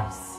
Ease.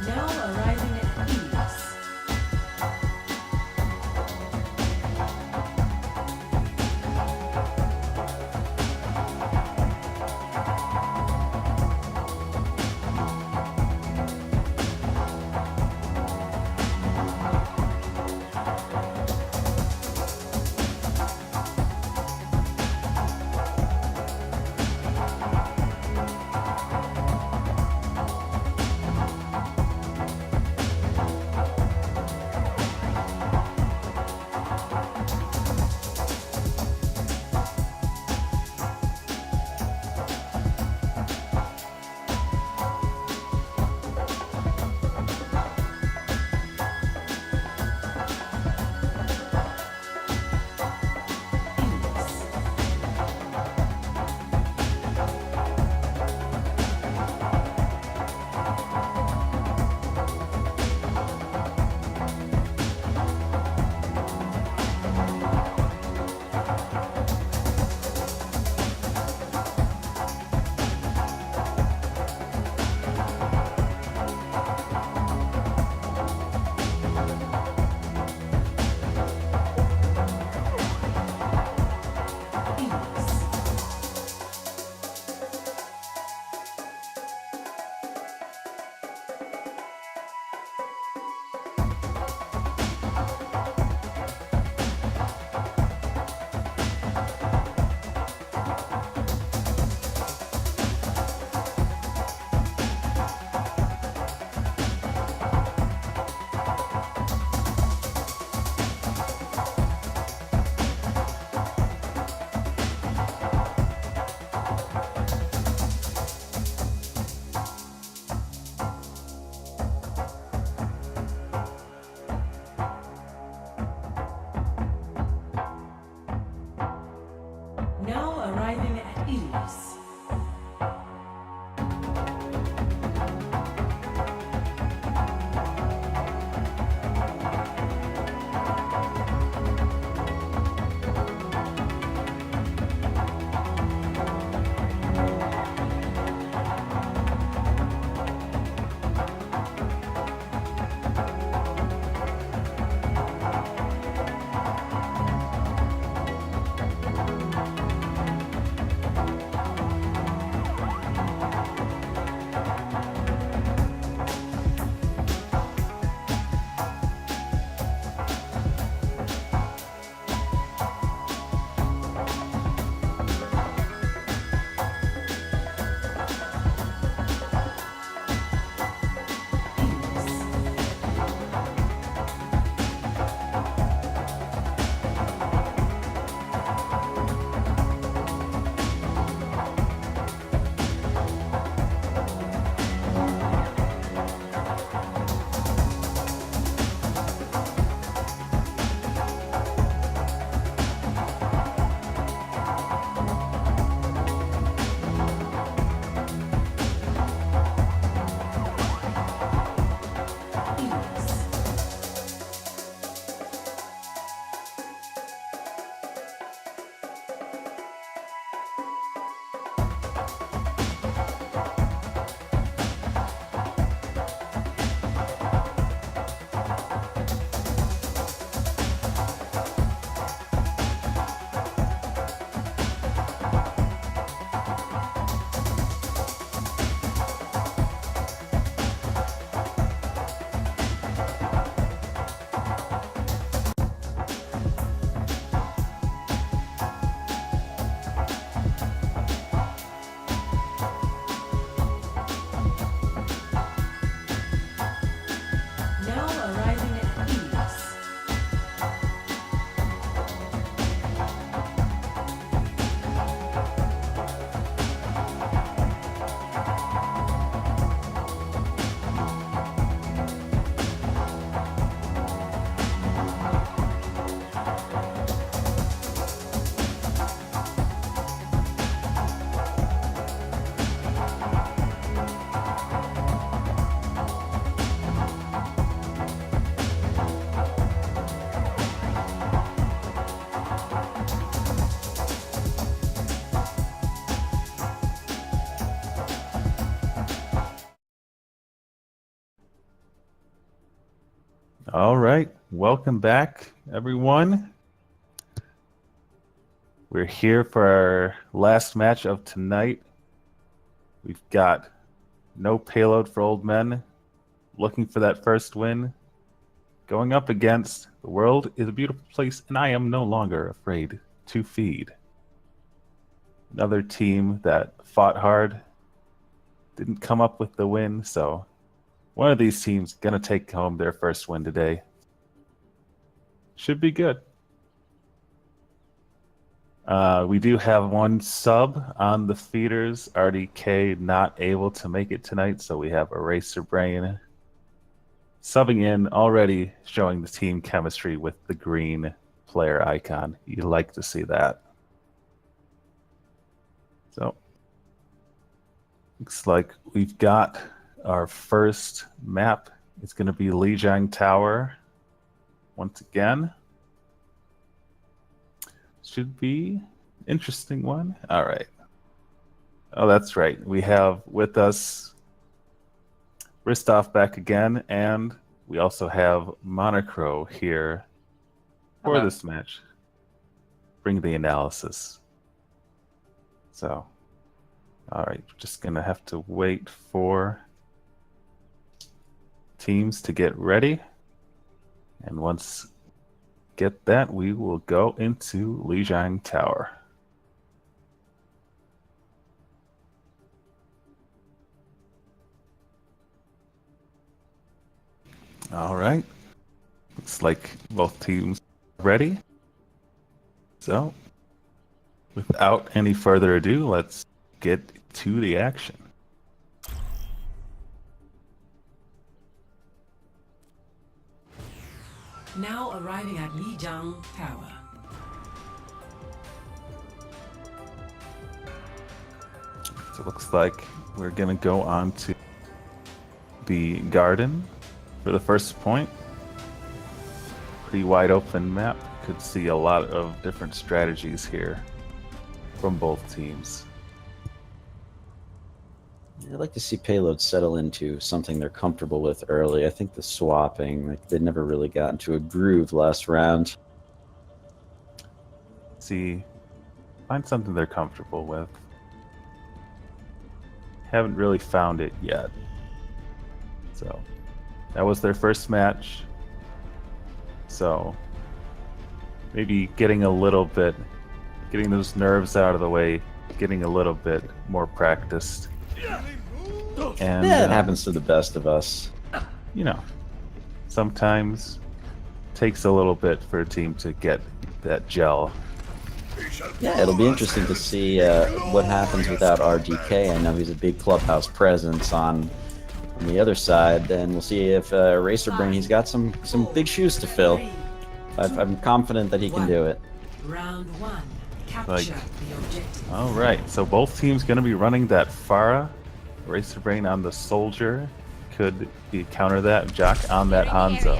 Now arriving at Ease. Now arriving at Ease. All right, welcome back, everyone. We're here for our last match of tonight. We've got no payload for old men, looking for that first win, going up against the world is a beautiful place, and I am no longer afraid to feed. Another team that fought hard, didn't come up with the win, so one of these teams gonna take home their first win today. Should be good. We do have one sub on the feeders. RDK not able to make it tonight, so we have Eraser Brain subbing in, already showing the team chemistry with the green player icon. You like to see that. So, looks like we've got our first map. It's going to be Lijiang Tower once again. Should be interesting one. All right. Oh, that's right. We have with us Ristov back again, and we also have Monocro here for this match. Bring the analysis. So, all right, just gonna have to wait for teams to get ready, and once get that, we will go into Lijiang Tower. All right, looks like both teams are ready. So, without any further ado, let's get to the action. Now arriving at Lijiang Tower. So it looks like we're gonna go on to the garden for the first point. Pretty wide open map. Could see a lot of different strategies here from both teams. I'd like to see Payload settle into something they're comfortable with early. I think the swapping, like, they never really got into a groove last round. See, find something they're comfortable with. Haven't really found it yet. So, that was their first match. So, maybe getting those nerves out of the way, getting a little bit more practiced. And Yeah, it happens to the best of us. You know, sometimes takes a little bit for a team to get that gel. Yeah, it'll be interesting to see what happens without RDK. I know he's a big clubhouse presence on the other side, and we'll see if Eraser Brain, he's got some big shoes to fill. I'm confident that he can do it. Round one. Capture the objective. All right, so both teams going to be running that Pharah. Eraser Brain on the Soldier. Could be counter that. Jock on that Hanzo.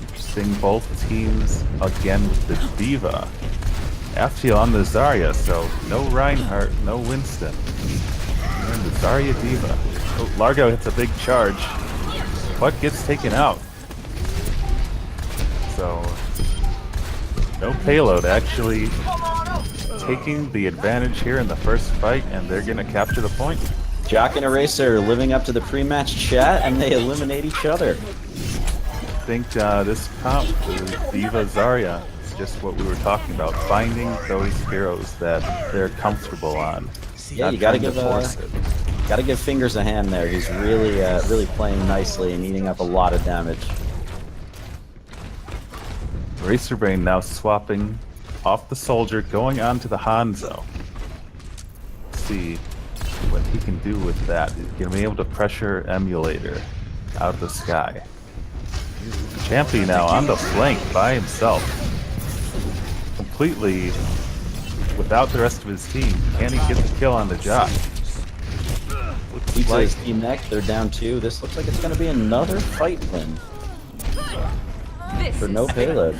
Interesting, both teams again with the Diva. Aftiel on the Zarya, so no Reinhardt, no Winston. We're in the Zarya Diva. Oh, Largo hits a big charge, but gets taken out. So, no Payload actually taking the advantage here in the first fight, and they're going to capture the point. Jock and Eraser living up to the pre-match chat, and they eliminate each other. I think this comp with Diva Zarya is just what we were talking about, finding those heroes that they're comfortable on. Yeah, you gotta give Fingers a hand there. He's really playing nicely and eating up a lot of damage. Eraser Brain now swapping off the Soldier, going on to the Hanzo. Let's see what he can do with that. He's going to be able to pressure Emulator out of the sky. Champy now on the flank by himself. Completely without the rest of his team. Can he get the kill on the Jock? Keeps his team neck, they're down 2. This looks like it's going to be another fight win for no Payload.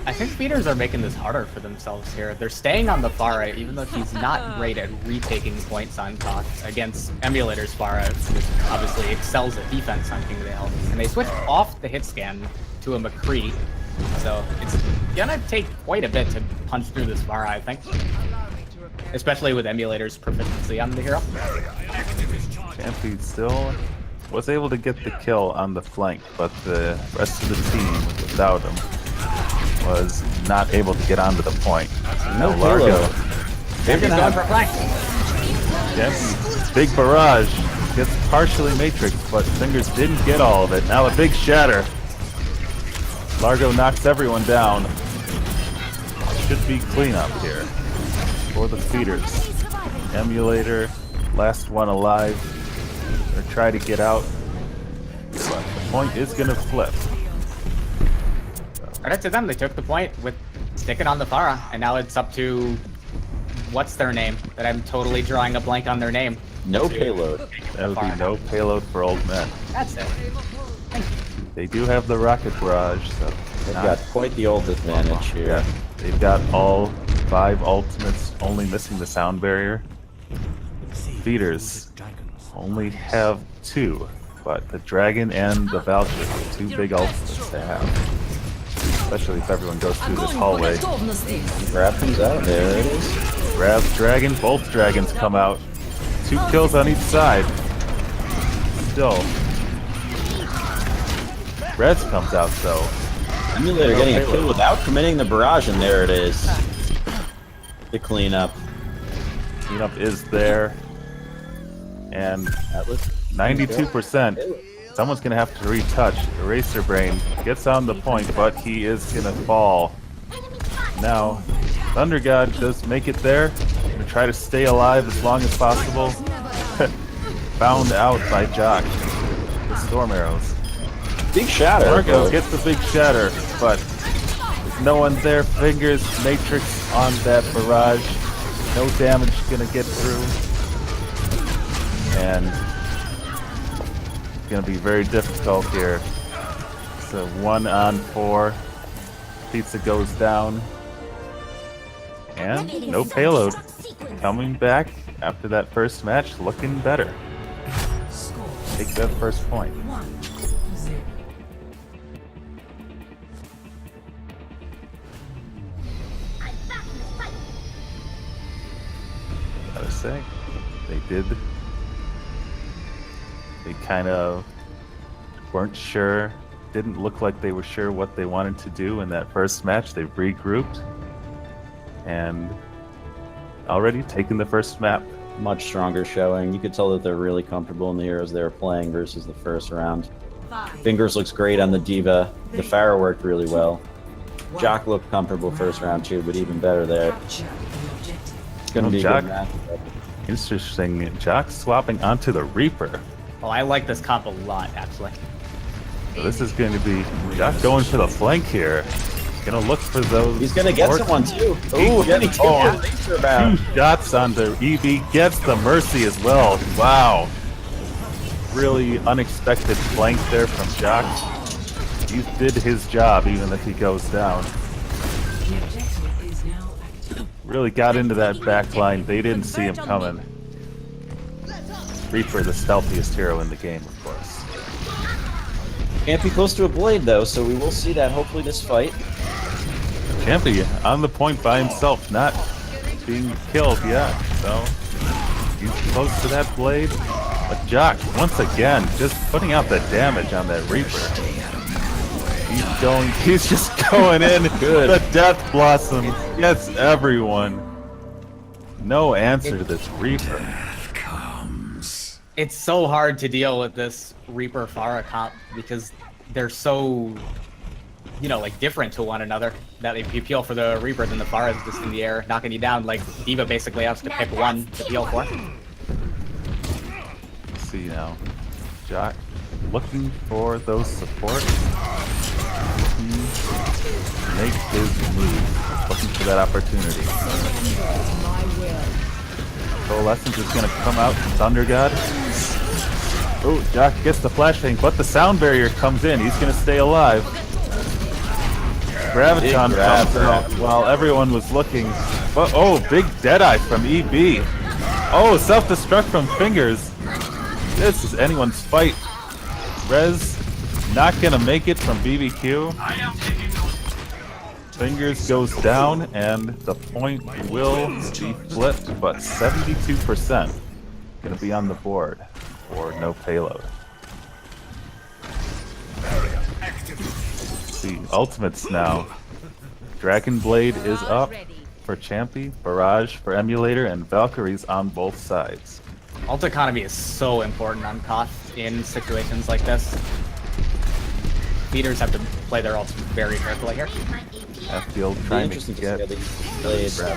I think feeders are making this harder for themselves here. They're staying on the Pharah, even though he's not great at retaking points on top against Emulator's Pharah, which obviously excels at defense on King of the Hill. And they switch off the hit scan to a McCree. So it's gonna take quite a bit to punch through this Pharah, I think. Especially with Emulator's proficiency on the hero. Champy still was able to get the kill on the flank, but the rest of the team, without him, was not able to get onto the point. No Largo. Champy's going for a flank. Champy, big barrage, gets partially matrix, but Fingers didn't get all of it. Now a big shatter. Largo knocks everyone down. Should be cleanup here for the feeders. Emulator, last one alive. Or try to get out. But the point is gonna flip. Credit to them, they took the point with sticking on the Pharah, and now it's up to what's their name? That I'm totally drawing a blank on their name. No payload. That would be no payload for old men. That's it. They do have the rocket barrage, so They've got quite the old advantage here. yeah, they've got all 5 ultimates, only missing the sound barrier. Feeders only have 2, but the dragon and the Valkyrie are 2 big ultimates to have. Especially if everyone goes through this hallway. Grab comes out. There it is. Grabs dragon, both dragons come out. 2 kills on each side. Still. Reds comes out though. Emulator getting a kill without committing the barrage, and there it is. The cleanup. Cleanup is there. And 92%. Someone's gonna have to retouch. Eraser Brain gets on the point, but he is gonna fall. Now, Thunder God does make it there. Gonna try to stay alive as long as possible. Found out by Jock. The storm arrows. Big shatter. Largo gets the big shatter, but there's no one there. Fingers, Matrix on that barrage. No damage gonna get through. And it's gonna be very difficult here. So 1 on 4. Pizza goes down. And no payload. Coming back after that first match, looking better. Take that first point. 1-0. Gotta say, they kind of weren't sure, didn't look like they were sure what they wanted to do in that first match. They regrouped and already taken the first map. Much stronger showing. You could tell that they're really comfortable in the heroes they were playing versus the first round. 5. Fingers looks great on the Diva. The Pharah worked really well. Jock looked comfortable first round too, but even better there. Capture the objective. It's going to be a Jock. good match. Interesting, Jock swapping onto the Reaper. Well, I like this comp a lot, actually. So this is going to be Jock going for the flank here. Gonna look for those. He's going to get supports. someone too. Ooh, He's getting oh, laser bound. 2 shots onto EB, gets the Mercy as well. Wow. Really unexpected flank there from Jock. He did his job even if he goes down. The objective is now active. Really got into that back line. They didn't see him coming. Reaper, the stealthiest hero in the game, of course. Can't be close to a blade though, so we will see that hopefully this fight. Champy on the point by himself, not being killed yet. So he's close to that blade. But Jock, once again, just putting out the damage on that Reaper. He's just going in. Good. The Death Blossom gets everyone. No answer to this Reaper. It's so hard to deal with this Reaper Pharah comp because they're so, you know, like different to one another. That if you peel for the Reaper, then the Pharah is just in the air, knocking you down. Like Diva basically has to pick one to peel for. Let's see now. Jock looking for those supports. Make his move. Looking for that opportunity. Coalescence is going to come out. Thunder God. Oh, Jock gets the flashbang, but the sound barrier comes in. He's going to stay alive. Graviton comes out while everyone was looking. But, oh, big Deadeye from EB. Oh, self-destruct from Fingers. This is anyone's fight. Rez Not gonna make it from BBQ. Fingers goes down, and the point will be flipped, but 72% gonna be on the board for no payload. See, ultimates now. Dragon Blade is up for Champy, Barrage for Emulator, and Valkyrie's on both sides. Ult economy is so important on Koth in situations like this. Leaders have to play their ults very carefully here. F-Field It'll be trying to interesting to get... see how they play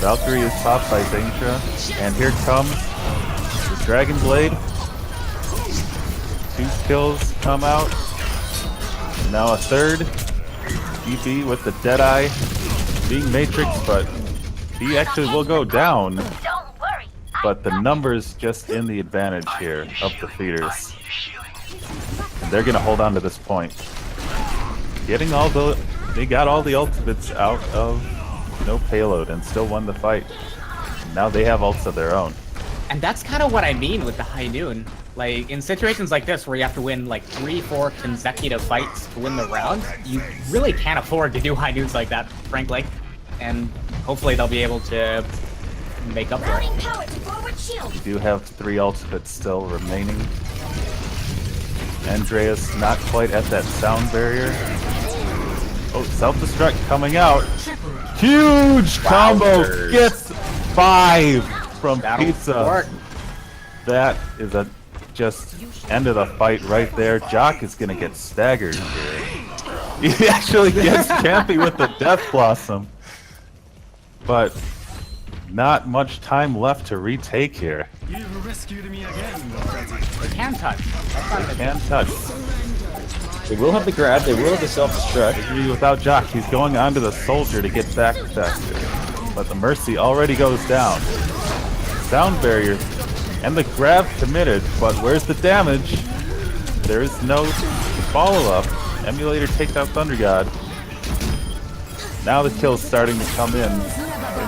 Valkyrie is topped by Danger, and here comes the Dragon Blade. 2 kills come out. Now a third. DB with the Deadeye being Matrix, but he actually will go down. But the numbers just in the advantage here of the feeders. And they're gonna hold on to this point. Getting all the... They got all the ultimates out of no payload and still won the fight. Now they have ults of their own. And that's kind of what I mean with the high noon. Like, in situations like this where you have to win like 3-4 consecutive fights to win the round, you really can't afford to do high noons like that, frankly. And hopefully they'll be able to make up for it. We do have 3 ultimates still remaining. Andreas not quite at that sound barrier. Oh, self-destruct coming out. Huge combo! Gets 5 from That'll Pizza. work. That is a just end of the fight right there. Jock is gonna get staggered here. He actually gets Champy with the Death Blossom. But not much time left to retake here. You've rescued me again. They can touch. Can touch. They will have the grab, they will have the self-destruct. Without Jock, he's going onto the soldier to get back faster. But the Mercy already goes down. Sound barrier and the grab committed, but where's the damage? There is no follow-up. Emulator takes out Thunder God. Now the kill's starting to come in.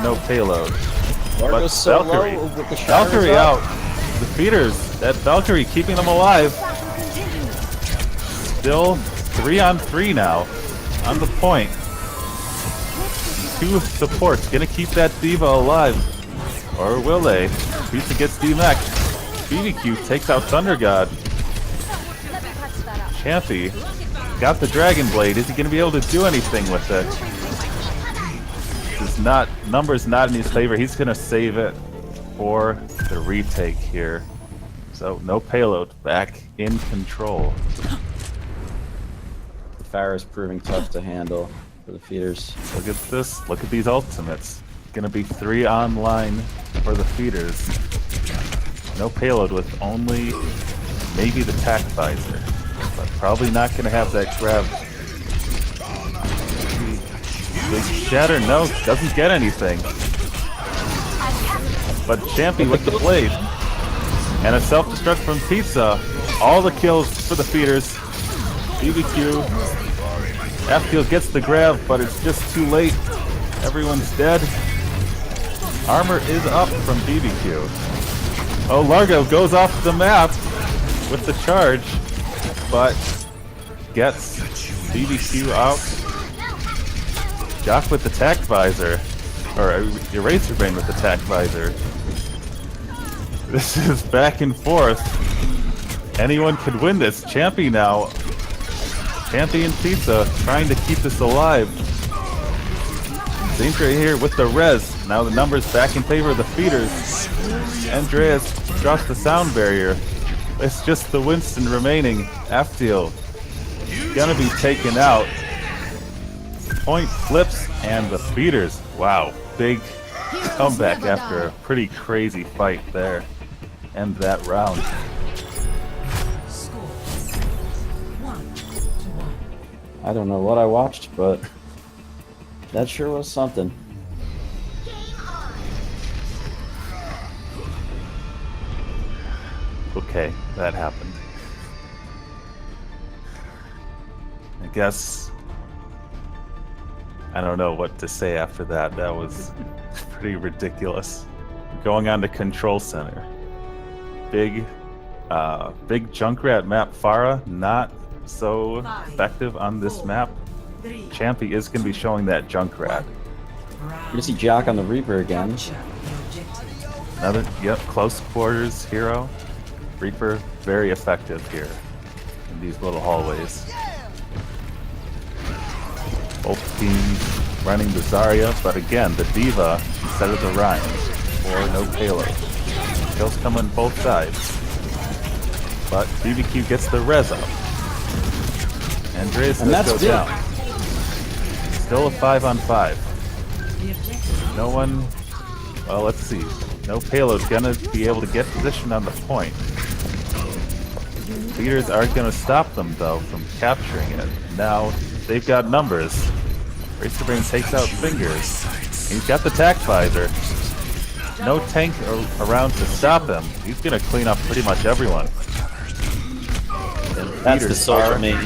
No payload. Largo's But so Valkyrie. low with the shatters Valkyrie up. out. The feeders. That Valkyrie keeping them alive. Still 3-on-3 now. On the point. 2 supports. Gonna keep that Diva alive. Or will they? Pizza gets D-Mech. BBQ takes out Thunder God. Champy got the Dragon Blade. Is he gonna be able to do anything with it? It's not, numbers not in his favor. He's gonna save it for the retake here. So no payload, back in control. The Pharah's proving tough to handle for the feeders. Look at this, look at these ultimates. Gonna be 3 online for the feeders. No payload with only maybe the tack visor. But probably not gonna have that grab. Big shatter, no, doesn't get anything. But Champy with the blade. And a self-destruct from Pizza. All the kills for the feeders. BBQ. F-Field gets the grab, but it's just too late. Everyone's dead. Armor is up from BBQ. Oh, Largo goes off the map with the charge, but gets BBQ out. Jock with the tack visor, or Eraser Brain with the tack visor. This is back and forth. Anyone could win this. Champy now. Champy and Pizza trying to keep this alive. Zintra here with the res. Now the numbers back in favor of the feeders. Andreas drops the sound barrier. It's just the Winston remaining. Aftil gonna be taken out. Point flips and the feeders. Wow, big comeback after a pretty crazy fight there. End that round. Score 1-1. I don't know what I watched, but that sure was something. Okay, that happened. I guess I don't know what to say after that. That was pretty ridiculous. Going on to Control Center. Big Big Junkrat map Farah, not so effective on this map. 3, Champy is going to be showing that Junkrat. You're gonna see Jock on the Reaper again. capture the objective. Another, yep, close quarters hero. Reaper, very effective here in these little hallways. Both teams running the Zarya, but again, the Diva instead of the Ryan, or no payload. Kills come on both sides. But BBQ gets the res up. Andreas And does that's go big. down. Still a 5-on-5. The objective No one, well, let's see. No payload gonna be able to get position on the point. Leaders are gonna stop them though from capturing it. Now they've got numbers. Racerbrain takes out Fingers. He's got the tac visor. No tank around to stop him. He's gonna clean up pretty much everyone. And That's the leaders social are- main.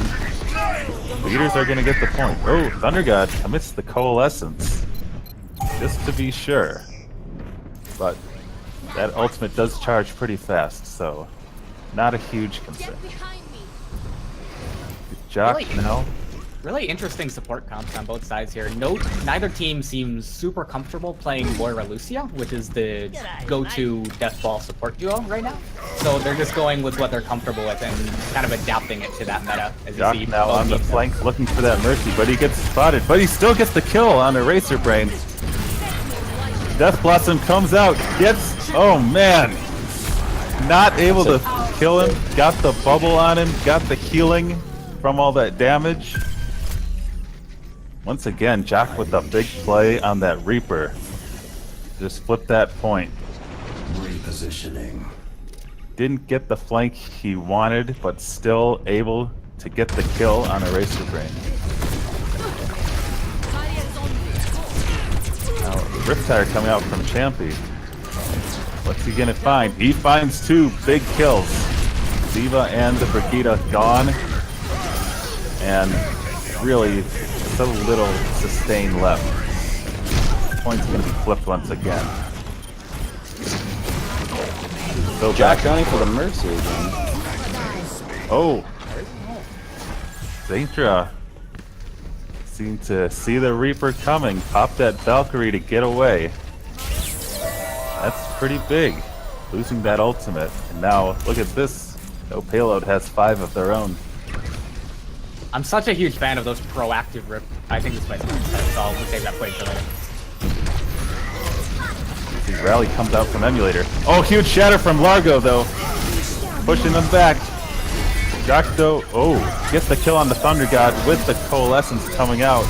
Leaders are gonna get the point. Oh, Thunder God commits the coalescence. Just to be sure. But that ultimate does charge pretty fast, so not a huge concern. Jock Really? now. Really interesting support comps on both sides here. Neither team seems super comfortable playing Moira Lucia, which is the go-to death ball support duo right now. So they're just going with what they're comfortable with and kind of adapting it to that meta. As Jock you see, now both on the teams- flank looking for that Mercy, but he gets spotted. But he still gets the kill on Eraser Brain. Death Blossom comes out, gets, oh man, not able to kill him. Got the bubble on him, got the healing from all that damage. Once again, Jock with a big play on that Reaper. Just flip that point. Repositioning. Didn't get the flank he wanted, but still able to get the kill on Eraser Brain. Now, Riptire coming out from Champy. What's he gonna find? He finds two big kills. Diva and the Brigitte gone. And really, so little sustain left. Point's gonna be flipped once again. So Jock back. going for the Mercy again. Oh! Zaintra seemed to see the Reaper coming, pop that Valkyrie to get away. That's pretty big, losing that ultimate. And now, look at this. No Payload has 5 of their own. I'm such a huge fan of those proactive rip. I think this might be so I'll save that play for later. See, Rally comes out from Emulator. Oh, huge shatter from Largo, though. Pushing them back. Jocto, oh, gets the kill on the Thunder God with the Coalescence coming out.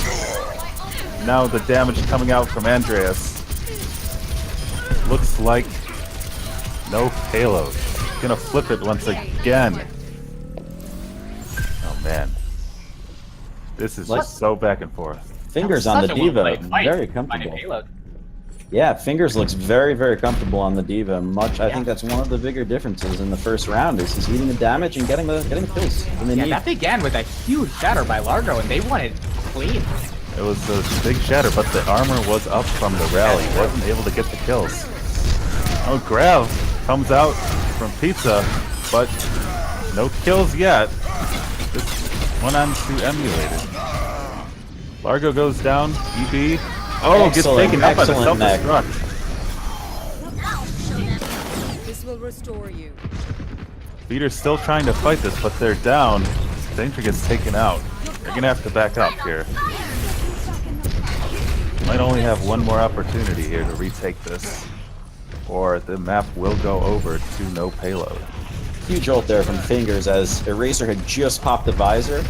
Now the damage coming out from Andreas. Looks like no Payload. Gonna flip it once again. Oh, man. This is just so back and forth. Fingers on the Such a Diva, well-played fight. very Finding comfortable. Payload. Yeah, Fingers looks very, very comfortable on the Diva. I Yeah. think that's one of the bigger differences in the first round is he's eating the damage and getting the kills. And they Yeah, need. that began with a huge shatter by Largo, and they won it clean. It was a big shatter, but the armor was up from the rally. Wasn't able to get the kills. Oh, Grav comes out from Pizza, but no kills yet. This one on to Emulated. Largo goes down. EB. Oh, gets Excellent, taken up by the excellent neck. self-destruct. This will restore you. Beater's still trying to fight this, but they're down. Danger gets taken out. They're gonna have to back up here. Might only have one more opportunity here to retake this, or the map will go over to no Payload. Huge ult there from Fingers as Eraser had just popped the visor.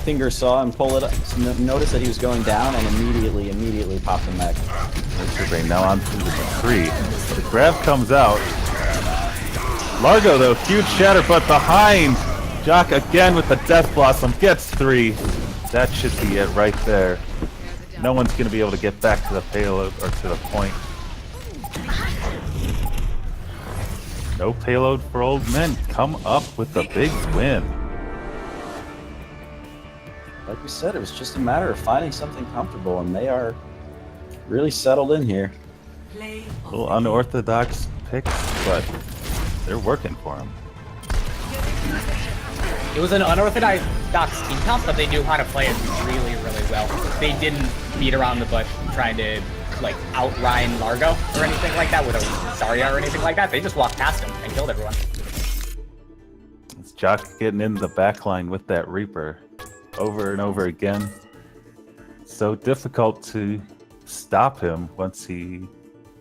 Fingers saw him pull it up, noticed that he was going down, and immediately popped the mech. Rain now on to the tree. The grab comes out. Largo though, huge shatter, but behind. Jock again with the Death Blossom, gets 3. That should be it right there. No one's gonna be able to get back to the Payload or to the point. No Payload for old men. Come up with a big win. Like we said, it was just a matter of finding something comfortable, and they are really settled in here. play A little unorthodox picks, but they're working for him. It was an unorthodox team comp, but they knew how to play it really, really well. They didn't beat around the bush trying to like out Ryan Largo or anything like that with a Zarya or anything like that. They just walked past him and killed everyone. It's Jock getting in the backline with that Reaper over and over again. So difficult to stop him once he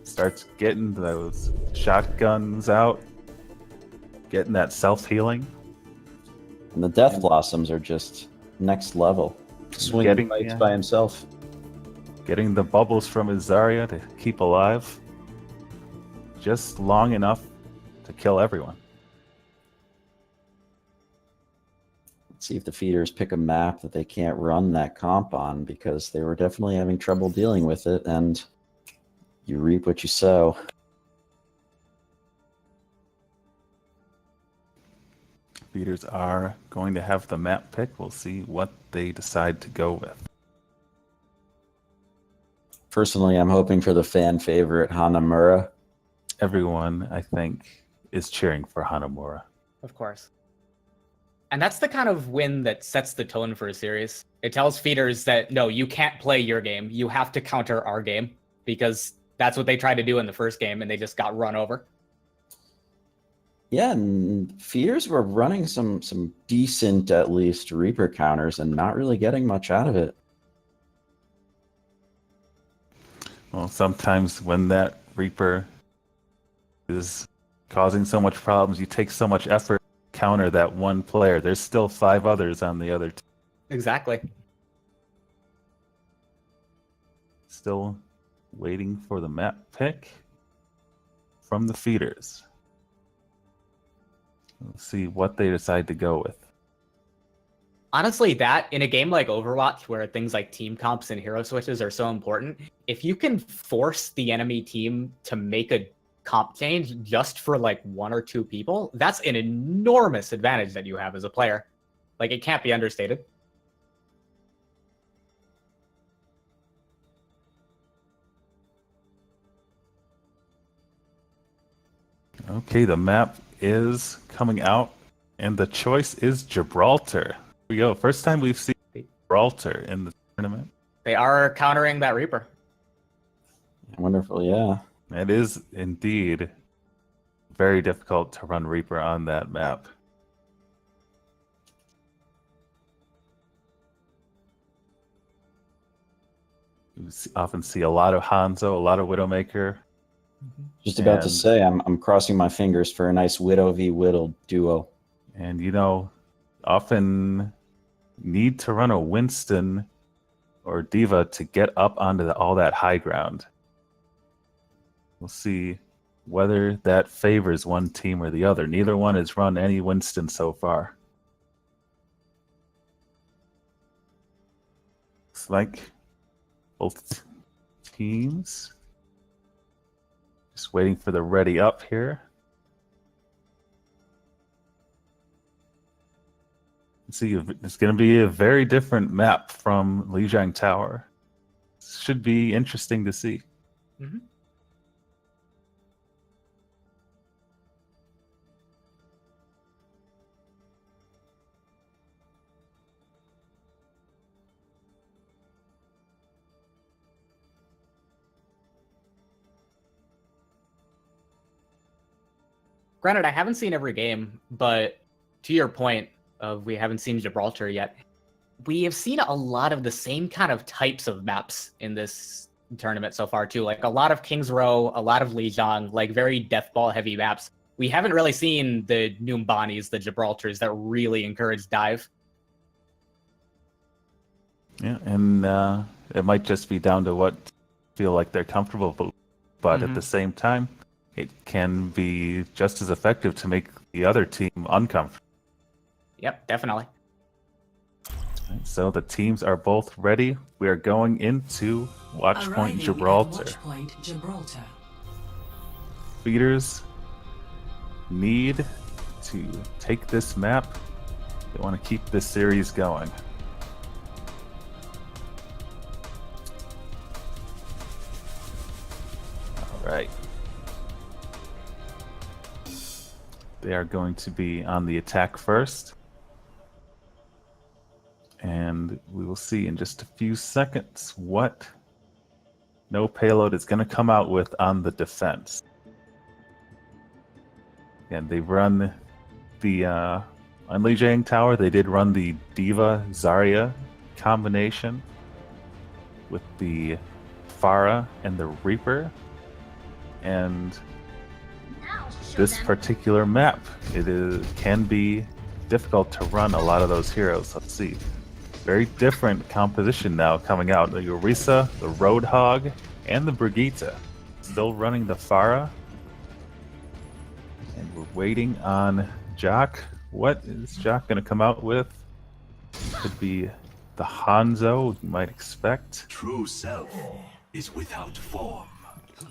starts getting those shotguns out, getting that self-healing. And the Death Blossoms are just next level. Swinging fights by himself. Getting the bubbles from his Zarya to keep alive. Just long enough to kill everyone. Let's see if the feeders pick a map that they can't run that comp on, because they were definitely having trouble dealing with it, and you reap what you sow. Feeders are going to have the map pick. We'll see what they decide to go with. Personally, I'm hoping for the fan favorite Hanamura. Everyone, I think, is cheering for Hanamura. Of course. And that's the kind of win that sets the tone for a series. It tells feeders that, no, you can't play your game. You have to counter our game, because that's what they tried to do in the first game, and they just got run over. Yeah, and feeders were running some decent, at least, Reaper counters and not really getting much out of it. Well, sometimes when that Reaper is causing so much problems, you take so much effort to counter that one player. There's still 5 others on the other team. Exactly. Still waiting for the map pick from the feeders. Let's see what they decide to go with. Honestly, that in a game like Overwatch, where things like team comps and hero switches are so important, if you can force the enemy team to make a comp change just for like 1 or 2 people, that's an enormous advantage that you have as a player. Like, it can't be understated. Okay, the map is coming out, and the choice is Gibraltar. Here we go. First time we've seen Gibraltar in the tournament. They are countering that Reaper. Wonderful, yeah. It is indeed very difficult to run Reaper on that map. You often see a lot of Hanzo, a lot of Widowmaker. Just about to And- say, I'm crossing my fingers for a nice Widow v. Whittle duo. And, you know, often need to run a Winston or Diva to get up onto all that high ground. We'll see whether that favors one team or the other. Neither one has run any Winston so far. Looks like both teams just waiting for the ready up here. See, it's going to be a very different map from Lijiang Tower. Should be interesting to see. Mm-hmm. Granted, I haven't seen every game, but to your point of we haven't seen Gibraltar yet, we have seen a lot of the same kind of types of maps in this tournament so far too. Like a lot of King's Row, a lot of Lijiang, like very deathball heavy maps. We haven't really seen the Numbanis, the Gibraltars that really encourage dive. Yeah, and it might just be down to what feel like they're comfortable, but at the same time, it can be just as effective to make the other team uncomfortable. Yep, definitely. So the teams are both ready. We are going into Watch Arriving Point at Gibraltar. Watch Point Gibraltar. Feeders need to take this map. They want to keep this series going. All right. They are going to be on the attack first. And we will see in just a few seconds what No Payload is going to come out with on the defense. And they run the on Li Jiang Tower, they did run the Diva Zarya combination with the Pharah and the Reaper. And this particular map, can be difficult to run a lot of those heroes. Let's see. Very different composition now coming out. The Orisa, the Roadhog, and the Brigitte. Still running the Pharah. And we're waiting on Jock. What is Jock going to come out with? Could be the Hanzo you might expect. True self is without form.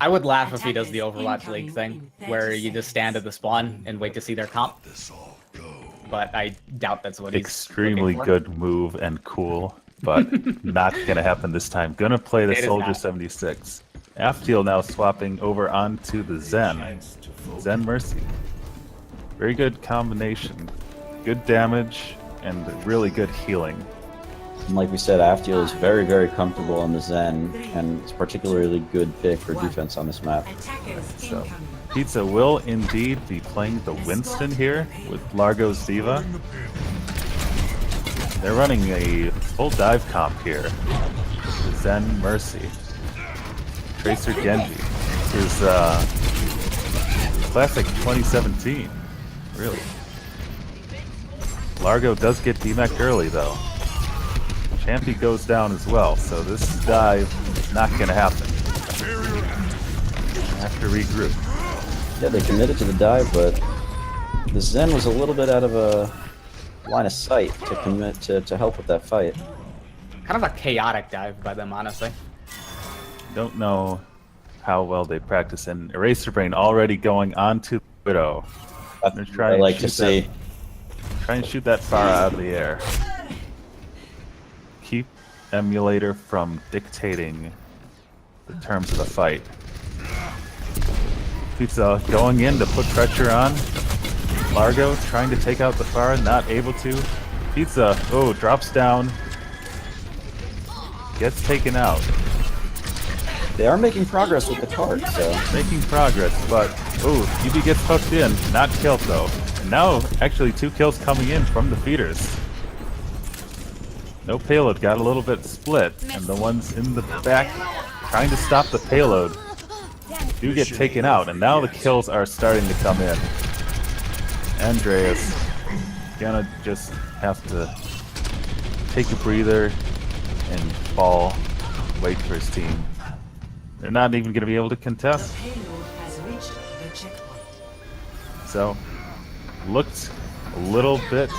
I would laugh if he does the Overwatch League thing, where you just stand at the spawn and wait to see their comp. But I doubt that's what he's Extremely looking for. good move and cool, but not going to happen this time. Going to play the It is Soldier not. 76. Afteal now swapping over onto the Zen. Zen Mercy. Very good combination. Good damage and really good healing. And like we said, Afteal is very, very comfortable on the Zen, and it's a particularly good pick for defense on this map. Attackers So, incoming. Pizza will indeed be playing the Winston here with Largo's Diva. They're running a full dive comp here. The Zen Mercy. Tracer Genji. This is classic 2017. Really. Largo does get DMAC early though. Champy goes down as well, so this dive is not going to happen. Have to regroup. Yeah, they committed to the dive, but the Zen was a little bit out of a line of sight to commit to help with that fight. Kind of a chaotic dive by them, honestly. Don't know how well they practice, and Eraser Brain already going on to Widow. That's They're what trying I like shoot to see. Try and shoot that far out of the air. Keep Emulator from dictating the terms of the fight. Pizza going in to put pressure on. Largo trying to take out the far, not able to. Pizza, drops down. Gets taken out. They are making progress with the cart, so Making progress, but UB gets hooked in, not killed though. And now actually 2 kills coming in from the feeders. No Payload got a little bit split, and the ones in the back trying to stop the Payload do get taken out, and now the kills are starting to come in. Andreas gonna just have to take a breather and fall, wait for his team. They're not even gonna be able to contest. Payload has reached the checkpoint. So, looked a little bit.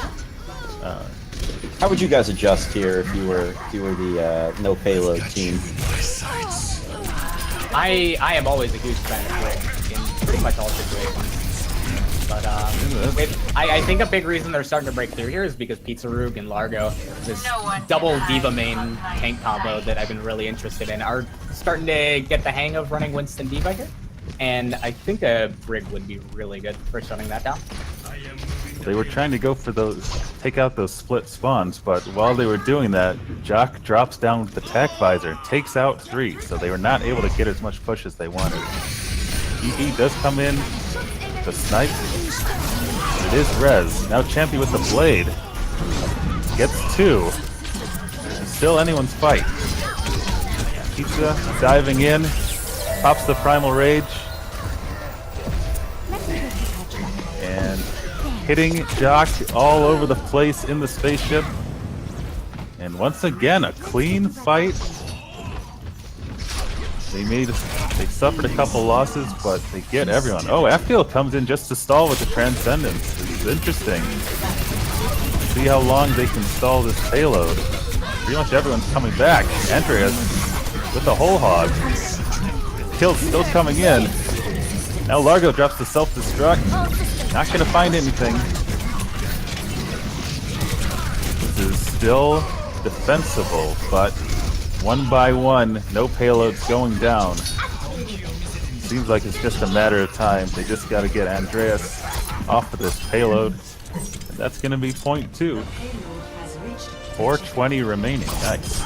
how would you guys adjust here if you were the no payload team? I am always a huge fan of Brig in pretty much all situations. But I think a big reason they're starting to break through here is because Pizza Roog and Largo, this double Diva main tank combo that I've been really interested in, are starting to get the hang of running Winston Diva here. And I think a Brig would be really good for shutting that down. They were trying to go for take out those split spawns, but while they were doing that, Jock drops down with the tack visor, takes out 3, so they were not able to get as much push as they wanted. EB does come in, the snipe. It is Rez. Now Champy with the blade. Gets 2. It's still anyone's fight. Pizza diving in, pops the Primal Rage. And hitting Jock all over the place in the spaceship. And once again, a clean fight. They suffered a couple losses, but they get everyone. Oh, Afteal comes in just to stall with the Transcendence. This is interesting. See how long they can stall this payload. Pretty much everyone's coming back. Andreas with the whole hog. Kills still coming in. Now Largo drops the self-destruct. Not gonna find anything. This is still defensible, but one by one, no payloads going down. Seems like it's just a matter of time. They just gotta get Andreas off of this payload. And that's going to be point 2. Payload has reached 420 remaining. Nice.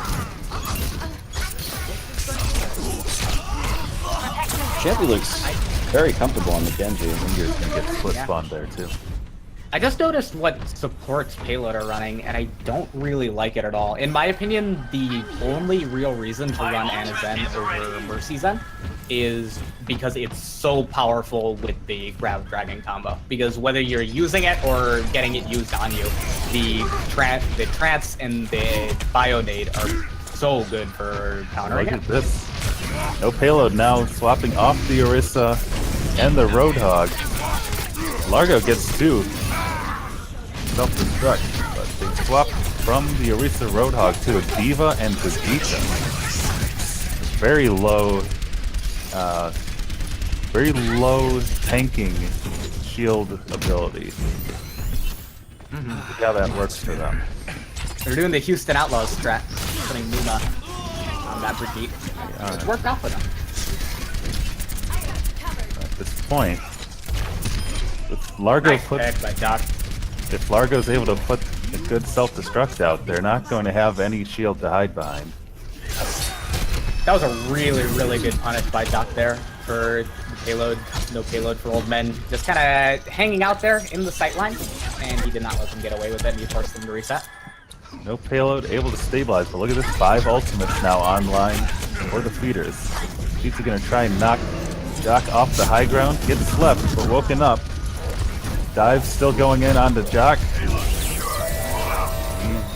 Champy looks very comfortable on the Genji. Fingers can get split Yeah. spawned there too. I just noticed what supports Payload are running, and I don't really like it at all. In my opinion, the only real reason to run Ana Zen over Mercy Zen is because it's so powerful with the Grab Dragon combo. Because whether you're using it or getting it used on you, the trance and the bio nade are so good for countering Look it. at this. No payload now, swapping off the Orisa and the Roadhog. Largo gets 2. Self-destruct, but they swap from the Orisa Roadhog to a Diva and Vegeta. Very low tanking shield ability. See how that works for them. They're doing the Houston Outlaws strat, putting Numa on that Brigitte. It's worked out for them. At this point, if Largo Nice puts pick by Doc. If Largo's able to put a good self-destruct out, they're not going to have any shield to hide behind. That was a really, really good punish by Doc there for the payload. No payload for old men. Just kind of hanging out there in the sightline, and he did not let them get away with it, and he forced them to reset. No payload, able to stabilize, but look at this, 5 ultimates now online for the feeders. Pizza gonna try and knock Jock off the high ground, gets slept, but woken up. Dive still going in onto Jock. He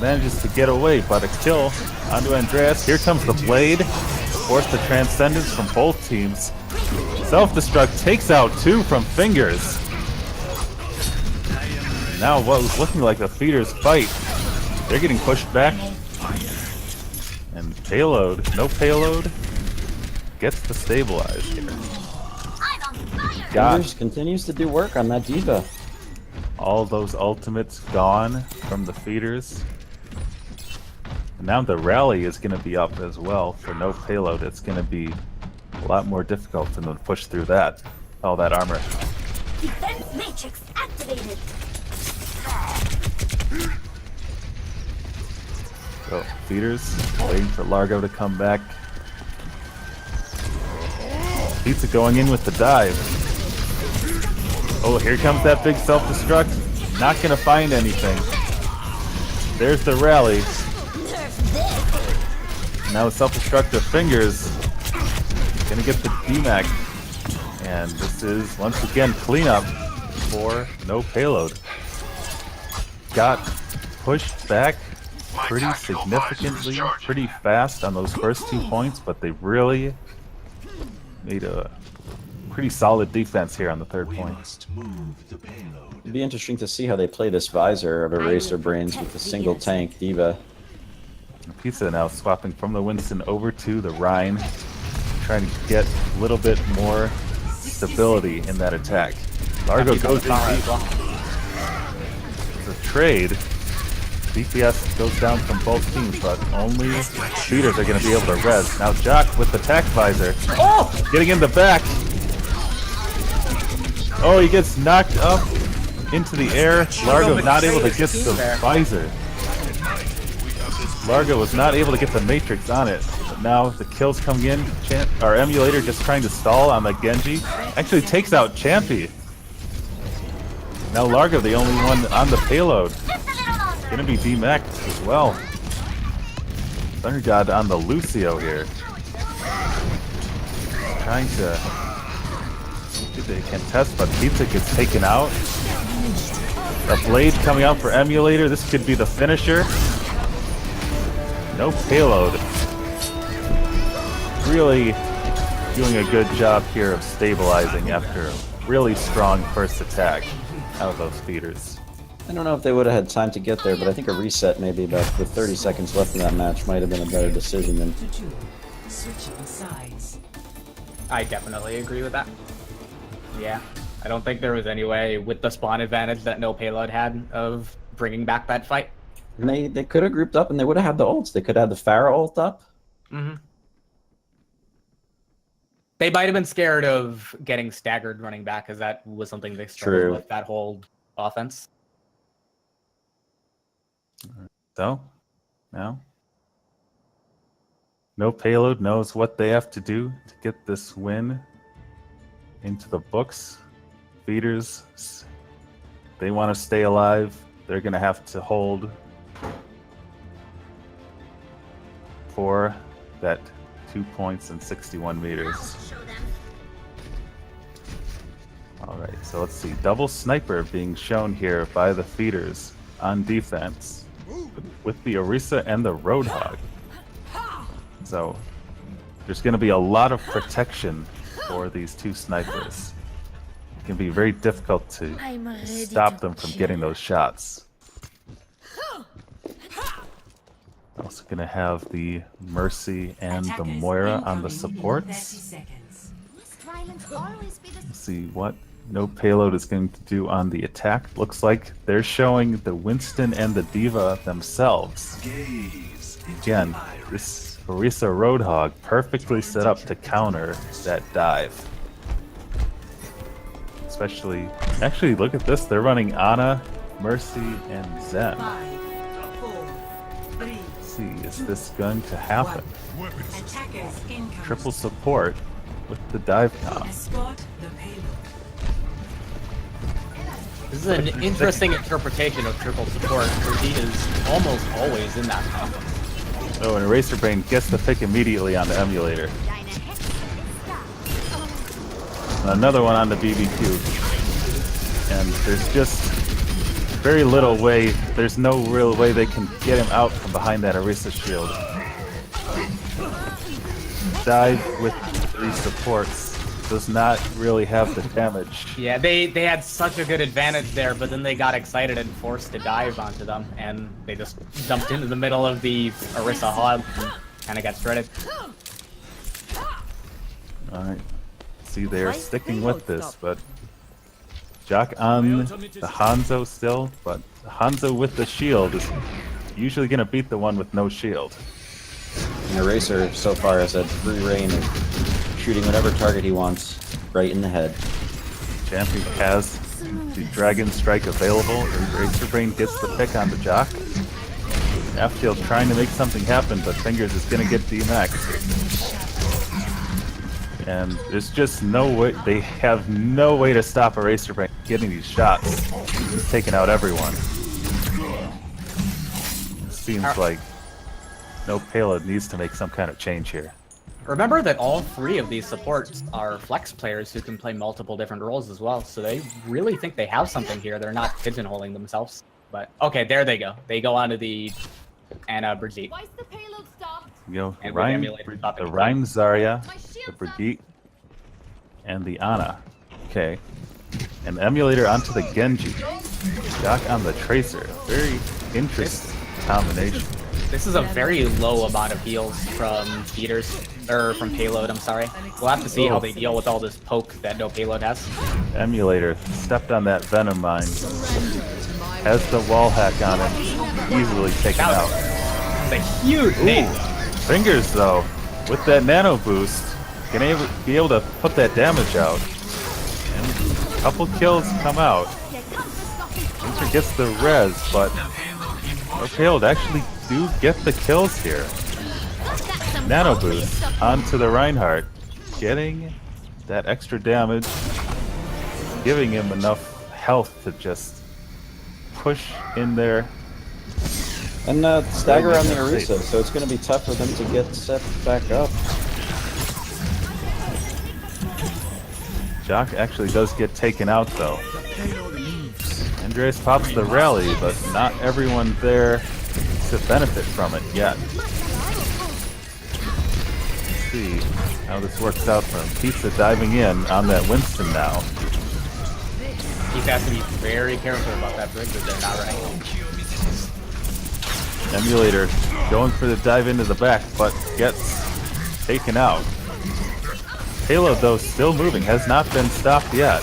manages to get away, but a kill onto Andreas. Here comes the blade. Force the transcendence from both teams. Self-destruct takes out 2 from Fingers. Now what was looking like a feeders fight, they're getting pushed back. And payload, no payload, gets the stabilize here. Got Fingers continues to do work on that Diva. all those ultimates gone from the feeders. And now the rally is going to be up as well for no payload. It's going to be a lot more difficult for them to push through that, all that armor. Defense matrix activated. So feeders waiting for Largo to come back. Pizza going in with the dive. Oh, here comes that big self-destruct. Not gonna find anything. There's the rally. Now the self-destruct of Fingers. Gonna get the DMAC. And this is, once again, cleanup for no payload. Got pushed back pretty significantly, pretty fast on those first 2 points, but they really made a pretty solid defense here on the 3rd We point. must move the payload. It'd be interesting to see how they play this visor of Eraser Brains with a single tank Diva. Pizza now swapping from the Winston over to the Rhine, trying to get a little bit more stability in that attack. Largo goes in deep. It's a trade. DPS goes down from both teams, but only shooters are going to be able to res. Now Jock with the tac visor. Oh! Getting in the back. Oh, he gets knocked up into the air. Largo not able to get the visor. Largo was not able to get the matrix on it. But now the kills coming in. Our emulator just trying to stall on the Genji. Actually takes out Champy. Now Largo the only one on the payload. Gonna be DMAC'd as well. Thunder God on the Lucio here. Trying to see if they can test, but Pizza gets taken out. The blade coming out for Emulator. This could be the finisher. No payload. Really doing a good job here of stabilizing after a really strong first attack out of those feeders. I don't know if they would have had time to get there, but I think a reset maybe about with 30 seconds left in that match might have been a better decision than... Switching sides. I definitely agree with that. Yeah, I don't think there was any way with the spawn advantage that no payload had of bringing back that fight. And they could have grouped up and they would have had the ults. They could have had the Pharah ult up. Mm-hmm. They might have been scared of getting staggered running back, because that was something they struggled True. with, that whole offense. So, now, no Payload knows what they have to do to get this win into the books. Feeders, they want to stay alive. They're going to have to hold for that 2 points and 61 meters. All right, so let's see. Double sniper being shown here by the feeders on defense with the Orisa and the Roadhog. So there's going to be a lot of protection for these two snipers. It can be very difficult to stop them from getting those shots. Also going to have the Mercy and the Attackers Moira on the incoming in supports. 30 seconds. Let's see what no Payload is going to do on the attack. Looks like they're showing the Winston and the Diva themselves. Gaze into Again, iris. this Orisa Roadhog perfectly set up to counter that dive. Especially, actually, look at this. They're running Ana, Mercy, and Zen. 5, 4, 3, Let's see, is this going to happen? attackers incoming. Triple support with the dive comp. Escort the payload. This is an interesting interpretation of triple support, because he is almost always in that combo. Oh, and Eraser Brain gets the pick immediately on the emulator. Another one on the BBQ. And there's just very little way, there's no real way they can get him out from behind that Orisa shield. Dive with 3 supports does not really have the damage. Yeah, they had such a good advantage there, but then they got excited and forced to dive onto them, and they just dumped into the middle of the Orisa hog and kind of got shredded. Alright. See, they're sticking with this, but Jock on the Hanzo still, but Hanzo with the shield is usually going to beat the one with no shield. And Eraser so far has had free reign of shooting whatever target he wants right in the head. Champion has the Dragon Strike available. Eraser Brain gets the pick on the Jock. Affield trying to make something happen, but Fingers is going to get DMX. And there's just no way, they have no way to stop Eraser Brain getting these shots. He's taking out everyone. It seems like no Payload needs to make some kind of change here. Remember that all 3 of these supports are flex players who can play multiple different roles as well, so they really think they have something here. They're not pigeonholing themselves. But, okay, there they go. They go onto the Ana Brigitte. Why's the payload stopped? You know, And Rhyme, emulator topic. the Rhyme Zarya, the Brigitte, and the Ana. Okay. And the emulator onto the Genji. Jock on the Tracer. Very interesting combination. This is a very low amount of heals from feeders, or from Payload, I'm sorry. We'll have to see how they deal with all this poke that no Payload has. Emulator stepped on that Venom Mine. Has the wall hack on him. Easily taken out. It's a huge nade. Fingers, though, with that nano boost, gonna be able to put that damage out. And a couple kills come out. Winter gets the res, but our Payload actually do get the kills here. Nano boost onto the Reinhardt, getting that extra damage, giving him enough health to just push in there. And stagger on the Orisa, so it's going to be tough for them to get set back up. Jock actually does get taken out though. Andreas pops the rally, but not everyone there to benefit from it yet. Let's see how this works out for him. Pizza diving in on that Winston now. He has to be very careful about that bridge that they're not running. Emulator going for the dive into the back, but gets taken out. Payload, though, still moving, has not been stopped yet.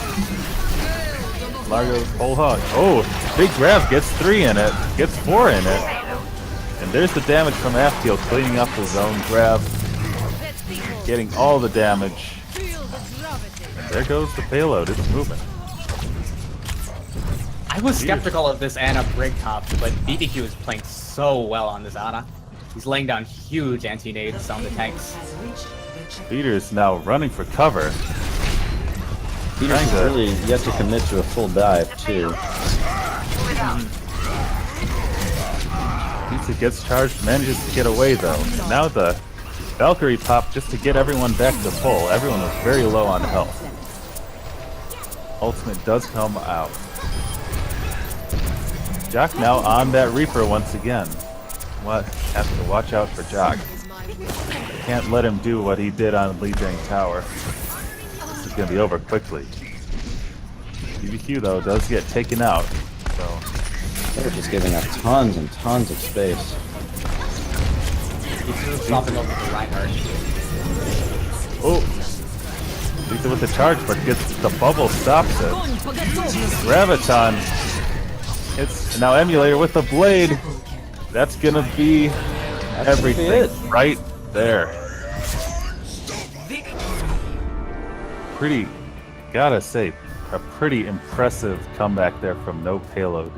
Largo's whole hog. Oh, big grab, gets 3 in it, gets 4 in it. And there's the damage from Affield cleaning up his own grab. Getting all the damage. there goes the payload. It's moving. I was skeptical of this Ana Brig comp, but BBQ is playing so well on this Ana. He's laying down huge anti-nades on the tanks. Has reached the checkpoint. Peter's now running for cover. Peter's Trying to- really yet to commit to a full dive, too. Pizza gets charged, manages to get away though. And now the Valkyrie pop just to get everyone back to full. Everyone was very low on health. Ultimate does come out. Jock now on that Reaper once again. What? Have to watch out for Jock. Can't let him do what he did on Lijiang Tower. This is gonna be over quickly. BBQ though does get taken out. So They're just giving up tons and tons of space. He's swapping over to Reinhardt. oh, Lisa with the charge, but gets the bubble, stops it. Graviton. It's now Emulator with the blade. That's gonna be everything it. right there. Pretty, gotta say, a pretty impressive comeback there from no payload.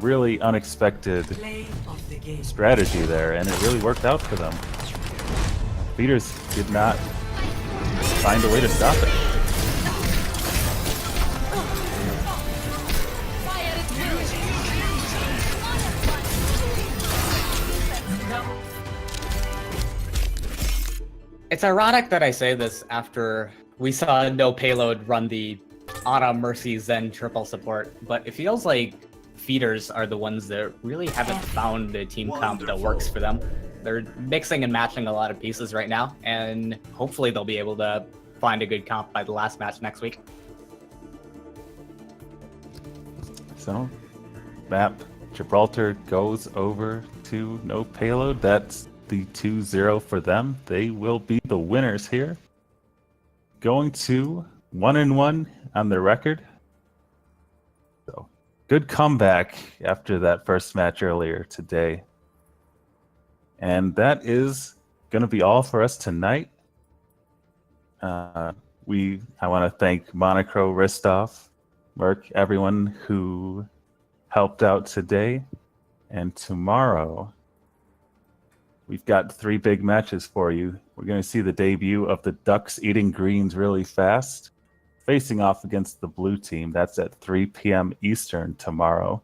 Really unexpected Play of the game. strategy there, and it really worked out for them. Beaters did not find a way to stop it. It's ironic that I say this after we saw no payload run the Ana Mercy Zen triple support, but it feels like feeders are the ones that really haven't found the team comp that works for them. They're mixing and matching a lot of pieces right now, and hopefully they'll be able to find a good comp by the last match next week. So, map Gibraltar goes over to no payload. That's the 2-0 for them. They will be the winners here. Going to 1-1 on their record. So, good comeback after that first match earlier today. And that is going to be all for us tonight. I want to thank Monocro, Ristov, Merc, everyone who helped out today. And tomorrow, we've got 3 big matches for you. We're going to see the debut of the Ducks eating greens really fast, facing off against the blue team. That's at 3 p.m. Eastern tomorrow.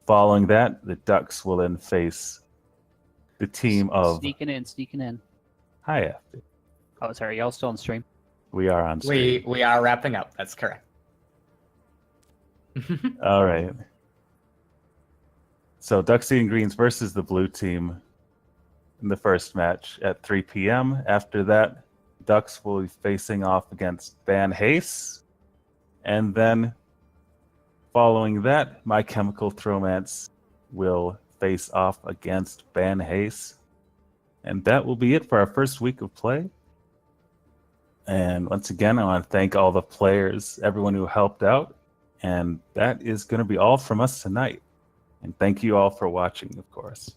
Following that, the Ducks will then face the team of... Sneaking in. Hi, After. Oh, sorry, y'all still on stream? We are on stream. We are wrapping up. That's correct. All right. So Ducks eating greens versus the blue team in the first match at 3 p.m. After that, Ducks will be facing off against Van Hayes. And then following that, My Chemical Romance will face off against Van Hayes. And that will be it for our first week of play. And once again, I want to thank all the players, everyone who helped out. And that is going to be all from us tonight. And thank you all for watching, of course.